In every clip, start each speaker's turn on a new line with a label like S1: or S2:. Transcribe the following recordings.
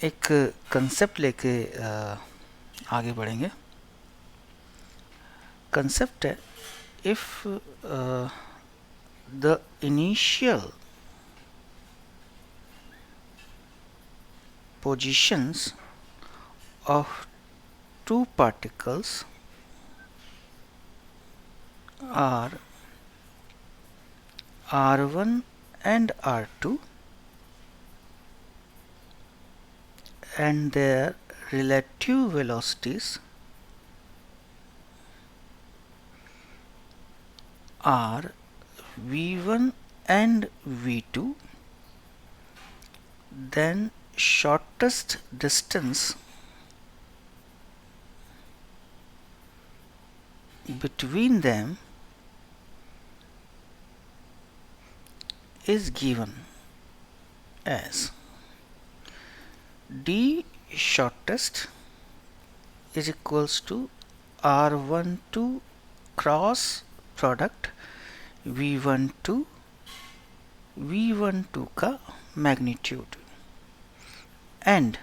S1: एक कंसेप्ट लेके आगे बढ़ेंगे। कंसेप्ट है, if the initial positions of two particles are r1 and r2 and their relative velocities are v1 and v2, then shortest distance between them is given as d shortest is equals to r12 cross product v12 v12 का magnitude and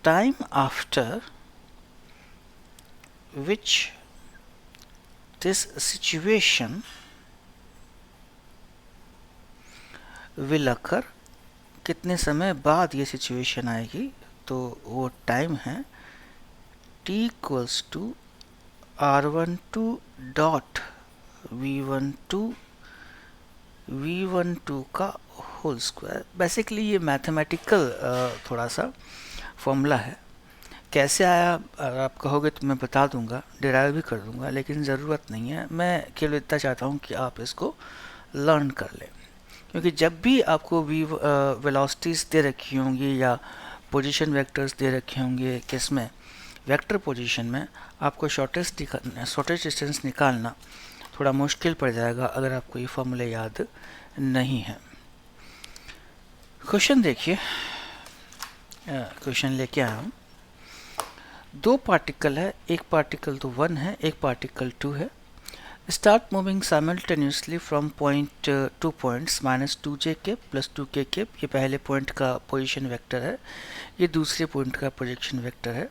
S1: time after which this situation will occur, कितने समय बाद ये situation आएगी, तो वो time है t equals to r12 dot v12 का होल स्क्वायर। बेसिकली ये मैथमेटिकल थोड़ा सा फॉर्मूला है। कैसे आया अगर आप कहोगे तो मैं बता दूंगा, डिराइव भी कर दूंगा, लेकिन ज़रूरत नहीं है। मैं केवल इतना चाहता हूँ कि आप इसको लर्न कर लें, क्योंकि जब भी आपको वेलोसिटीज़ दे रखी होंगी या पोजीशन वेक्टर्स दे रखे होंगे, किसमें, वेक्टर पोजीशन में, आपको शॉर्टेस्ट डिस्टेंस निकालना थोड़ा मुश्किल पड़ जाएगा अगर आपको ये फॉर्मूले याद नहीं है। क्वेश्चन देखिए, क्वेश्चन लेके आया हूँ। दो पार्टिकल है, एक पार्टिकल तो 1 है, एक पार्टिकल 2 है। Start moving simultaneously from point two points -2j cap plus 2k cap. ये पहले पॉइंट का पोजीशन वेक्टर है, ये दूसरे पॉइंट का प्रोजेक्शन वेक्टर है।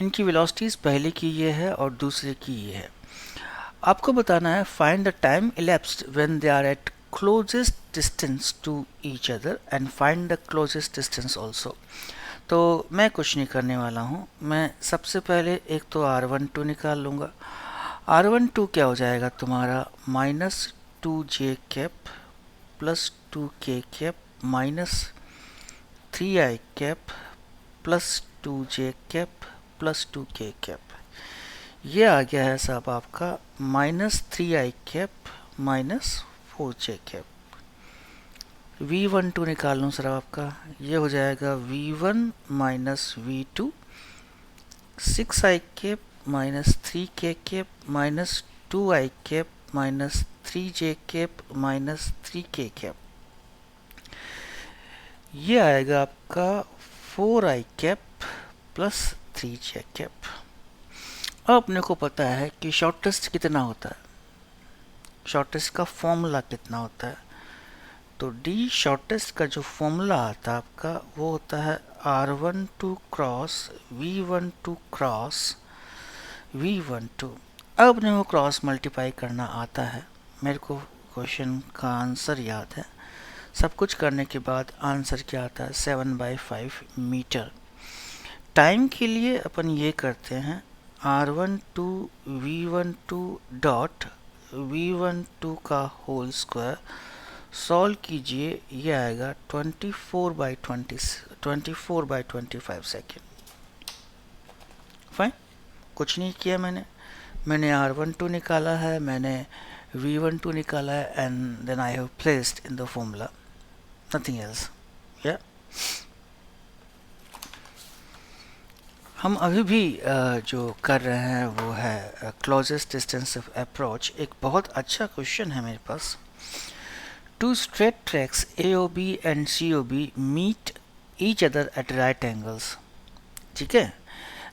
S1: इनकी वेलोसिटीज पहले की ये है और दूसरे की ये है। आपको बताना है find the time elapsed when they are at closest distance to each other and find the closest distance also. तो मैं कुछ नहीं करने वाला हूँ, मैं सबसे पहले एक तो r12 निकाल लूँगा। r12 क्या हो जाएगा तुम्हारा, -2j cap plus 2k cap minus 3i cap plus 2j cap plus 2k cap. ये आ गया है साहब आपका -3i cap minus 4j cap. v12 निकाल लूँ सर आपका, ये हो जाएगा v1 minus v2 6i cap minus 3k cap minus 2i cap minus 3j cap minus 3k cap. ये आएगा आपका 4i cap plus 3j cap. अब अपने को पता है कि शॉर्टेस्ट कितना होता है, शॉर्टेस्ट का फॉर्मूला कितना होता है। तो डी शॉर्टेस्ट का जो फॉर्मूला आता है आपका, वो होता है r12 cross v12 cross v12। अब अपने को क्रॉस मल्टीप्लाई करना आता है, मेरे को क्वेश्चन का आंसर याद है। सब कुछ करने के बाद आंसर क्या आता है, 7/5 मीटर। टाइम के लिए अपन ये करते हैं r12 v12 डॉट v12 का होल स्क्वायर सॉल्व कीजिए, ये आएगा 24/25 सेकेंड। फाइन, कुछ नहीं किया मैंने r12 निकाला है, मैंने v12 निकाला है, and then I have placed in the formula, nothing else. या हम अभी भी जो कर रहे हैं वो है क्लोजेस्ट डिस्टेंस ऑफ अप्रोच। एक बहुत अच्छा क्वेश्चन है मेरे पास। Two straight tracks AOB and COB meet each other at right angles. ठीक है,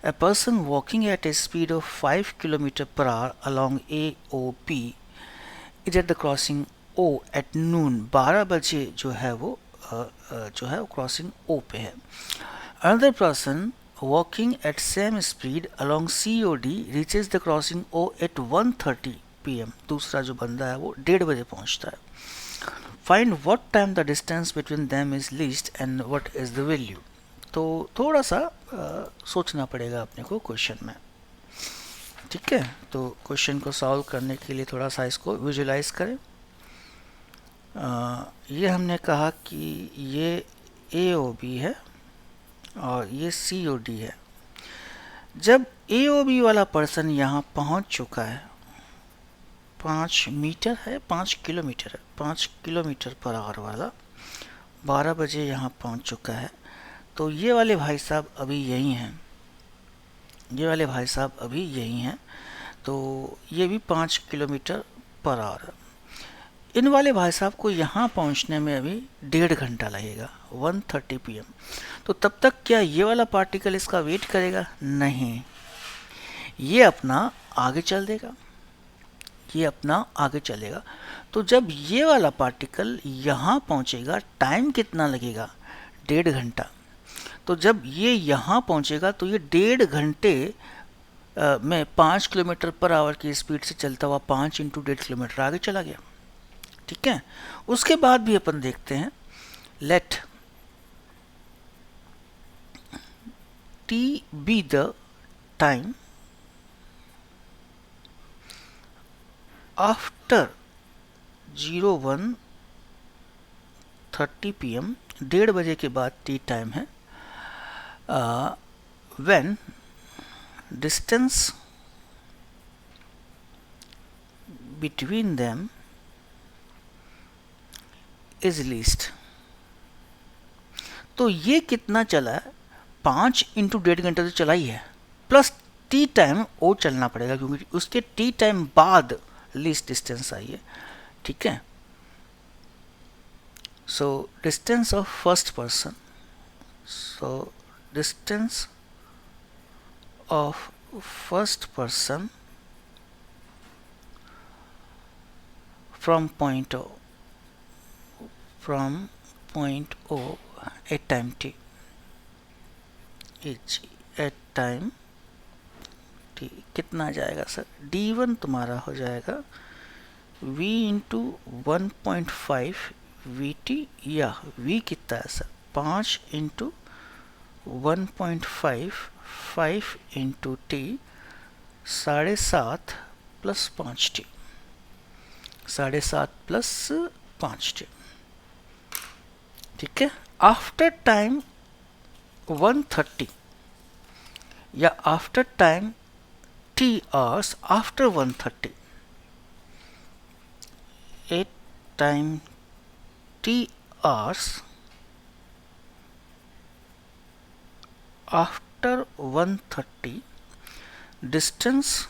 S1: a person walking at a speed of 5 km per hour along AOP is at the crossing O at noon। 12 बजे जो है वो जो है वो crossing O पे है। Another person walking at same speed along COD reaches the crossing O at 1:30 PM। दूसरा जो बंदा है वो 1:30 बजे पहुंचता है। Find what time the distance between them is least and what is the value. तो थोड़ा सा सोचना पड़ेगा अपने को क्वेश्चन में, ठीक है। तो क्वेश्चन को सॉल्व करने के लिए थोड़ा सा इसको विजुलाइज करें। ये हमने कहा कि ये AOB है और ये COD है। जब AOB वाला पर्सन यहाँ पहुँच चुका है, 5 मीटर है, 5 किलोमीटर है, 5 किलोमीटर पर आवर वाला 12 बजे यहाँ पहुँच चुका है, तो ये वाले भाई साहब अभी यहीं हैं, ये वाले भाई साहब अभी यहीं हैं, तो ये भी 5 किलोमीटर पर आवर है। इन वाले भाई साहब को यहाँ पहुँचने में अभी 1.5 घंटा लगेगा, 1:30 PM। तो तब तक क्या ये वाला पार्टिकल इसका वेट करेगा? नहीं, ये अपना आगे चल देगा, ये अपना आगे चलेगा। तो जब ये वाला पार्टिकल यहाँ पहुँचेगा, टाइम कितना लगेगा? 1.5 घंटा। तो जब ये यहाँ पहुँचेगा तो ये 1.5 घंटे में 5 किलोमीटर पर आवर की स्पीड से चलता हुआ 5 × 1.5 किलोमीटर आगे चला गया, ठीक है। उसके बाद भी अपन देखते हैं, let t be the time after 01:30 PM, 1:30 बजे के बाद t टाइम है, when distance between them is least। तो ये कितना चला है? 5 × 1.5 घंटे तो चला ही है, प्लस टी टाइम और चलना पड़ेगा, क्योंकि उसके टी टाइम बाद लीस्ट डिस्टेंस आई है, ठीक है। So distance of first person, so distance of first person from point O, from point O at time t is at time t कितना आ जाएगा सर? d1 तुम्हारा हो जाएगा v × 1.5 vt, या v कितना है सर? 5 × 1.5, 5 × t, 7.5 + 5t, 7.5 + 5t, ठीक है। आफ्टर टाइम 1:30 या after time t hours after 1:30, at time t hours after 1:30, distance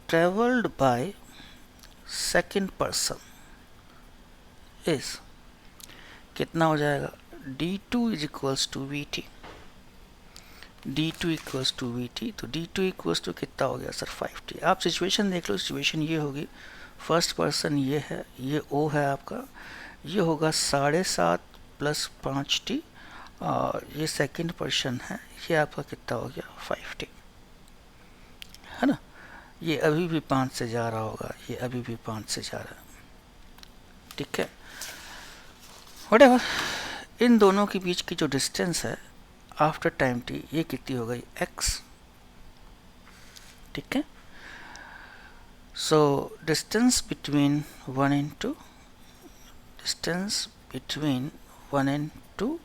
S1: traveled by second person is कितना हो जाएगा? d2 = vt, d2 = vt। तो d2 = कितना हो गया सर? 5t। आप सिचुएशन देख लो, सिचुएशन ये होगी, फर्स्ट पर्सन ये है, ये O है आपका, ये होगा 7.5 + 5t, और ये सेकेंड पर्सन है, ये आपका कितना हो गया? 5t, है ना। ये अभी भी 5 से जा रहा होगा, ये अभी भी 5 से जा रहा है, ठीक है। व्हाटएवर, इन दोनों के बीच की जो डिस्टेंस है आफ्टर टाइम t, ये कितनी हो गई? x, ठीक है। So distance between 1 and 2, distance between 1 and 2,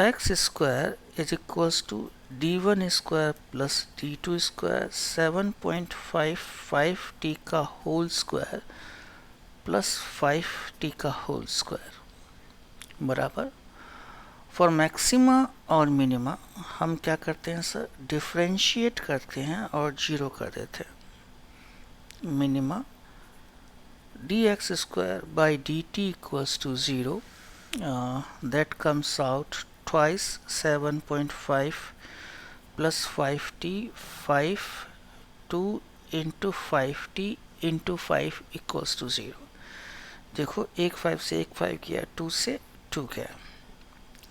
S1: x square is equals to d1 square plus d2 square 7.55t का होल स्क्वायर प्लस 5t का होल स्क्वायर बराबर। फॉर मैक्सिमा और मिनिमा हम क्या करते हैं सर? डिफ्रेंशिएट करते हैं और 0 कर देते हैं। Minima dx square by dt equals to 0, that comes out twice 7.5 plus 5t, 5, 2 into 5t into 5 equals to 0। देखो 1 5 से 1 5 किया, 2 से 2 गया,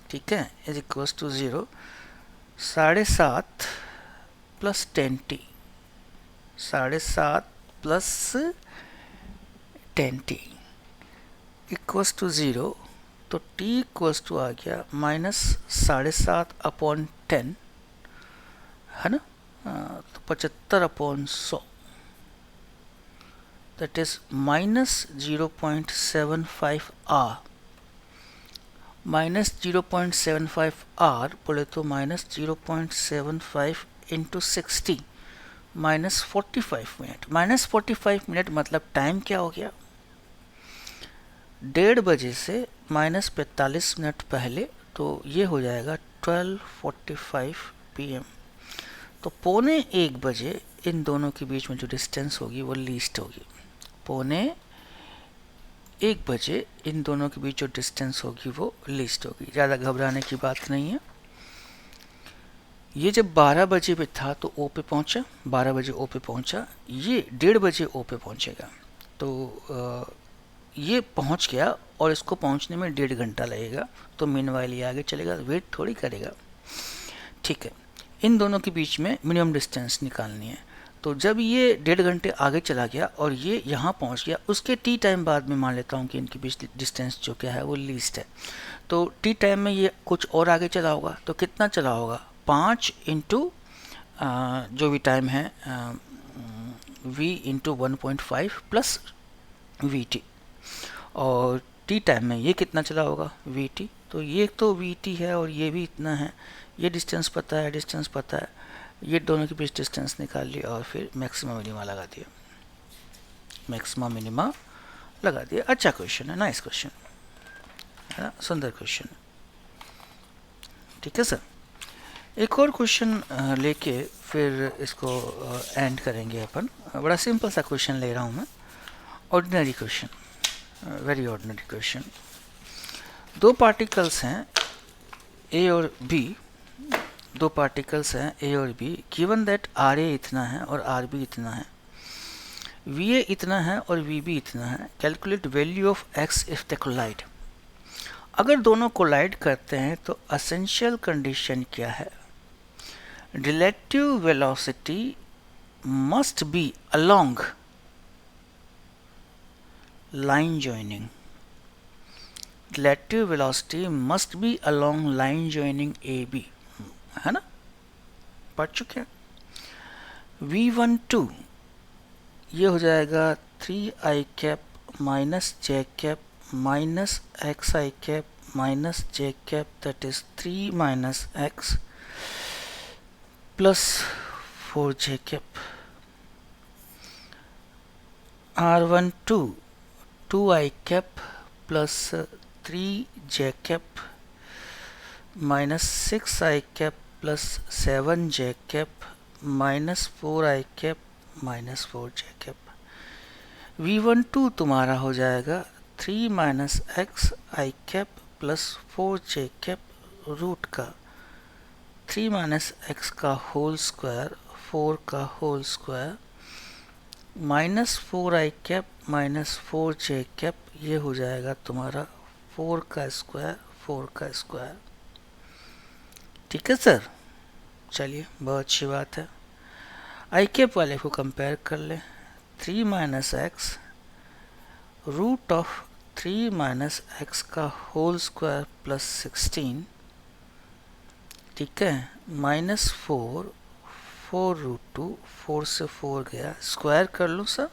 S1: ठीक है, is equals to 0। 7.5 plus 10t, 7.5 plus 10t equals to 0। तो t इक्वल्स टू आ गया -7.5 अपॉन 10, है ना, तो 75/100, दैट इज -0.75 r। -0.75 r बोले तो -0.75 इंटू 60 -45 मिनट। -45 मिनट मतलब टाइम क्या हो गया, 1:30 बजे से -45 मिनट पहले, तो ये हो जाएगा 12:45 PM। तो 1:45 बजे इन दोनों के बीच में जो डिस्टेंस होगी वो लीस्ट होगी। 1:45 बजे इन दोनों के बीच जो डिस्टेंस होगी वो लीस्ट होगी। ज़्यादा घबराने की बात नहीं है। ये जब 12 बजे पे था तो ओ पे पहुंचा, 12 बजे ओ पे पहुंचा, ये 1:30 बजे ओ पे पहुंचेगा। तो ये पहुंच गया और इसको पहुंचने में 1.5 घंटा लगेगा। तो मीनवाइल ये आगे चलेगा, वेट थोड़ी करेगा, ठीक है। इन दोनों के बीच में मिनिमम डिस्टेंस निकालनी है। तो जब ये 1.5 घंटे आगे चला गया और ये यहाँ पहुँच गया, उसके टी टाइम बाद में मान लेता हूँ कि इनके बीच डिस्टेंस जो क्या है वो लीस्ट है। तो टी टाइम में ये कुछ और आगे चला होगा, तो कितना चला होगा, 5 इंटू जो भी टाइम है v into 1.5 plus we T. और टी टाइम में ये कितना चला होगा, वी टी। तो ये तो वी टी है और ये भी इतना है, ये डिस्टेंस पता है, डिस्टेंस पता है, ये दोनों के बीच डिस्टेंस निकाल लिया और फिर मैक्सिमम मिनिमा लगा दिया, मैक्सिमम मिनिमा लगा दिया। अच्छा क्वेश्चन है, नाइस क्वेश्चन है ना, सुंदर क्वेश्चन, ठीक है सर। एक और क्वेश्चन लेके फिर इसको एंड करेंगे अपन। बड़ा सिंपल सा क्वेश्चन ले रहा हूँ मैं, ordinary question, very ordinary question. दो पार्टिकल्स हैं ए और बी, दो पार्टिकल्स हैं ए और B, given that R A इतना है और आर बी इतना है, वी ए इतना है और वी बी इतना है। Calculate value of x if they collide. अगर दोनों कोलाइड करते हैं तो एसेंशियल कंडीशन क्या है, relative velocity must be along line joining, relative velocity must be along line joining AB, है ना, पढ़ चुके हैं। V12 ये हो जाएगा 3i cap minus j cap minus xi cap minus j cap, that is 3 minus x plus 4j cap. R12 2i cap plus 3j cap minus 6i cap plus 7j cap minus 4i cap minus 4j cap. V12 तुम्हारा हो जाएगा 3 minus x i cap plus 4j cap root का 3 minus x का whole square 4 का whole square minus 4i cap minus 4j cap, ये हो जाएगा तुम्हारा 4 का स्क्वायर 4 का स्क्वायर, ठीक है सर। चलिए बहुत अच्छी बात है। आई कैप वाले को कंपेयर कर लें, 3 minus x root of 3 minus x का होल स्क्वायर प्लस 16, ठीक है, माइनस 4 4√2, 4 से 4 गया, स्क्वायर कर लो सर,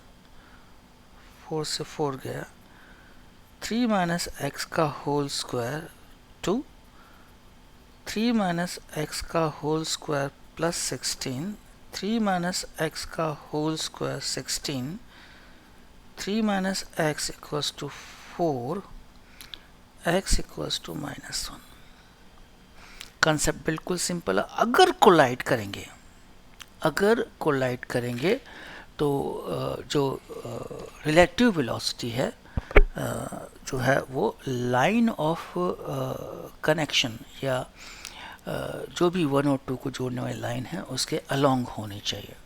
S1: 4 से 4 गया, 3 माइनस एक्स का होल स्क्वायर 2, 3 माइनस एक्स का whole square plus 16, 3 minus x का whole square 16, 3 minus x equals to 4, x equals to -1। Concept बिल्कुल सिंपल है। अगर कोलाइड करेंगे, अगर कोलाइड करेंगे तो जो रिलेटिव वेलोसिटी है जो है वो लाइन ऑफ कनेक्शन या जो भी 1 और 2 को जोड़ने वाली लाइन है उसके अलोंग होनी चाहिए।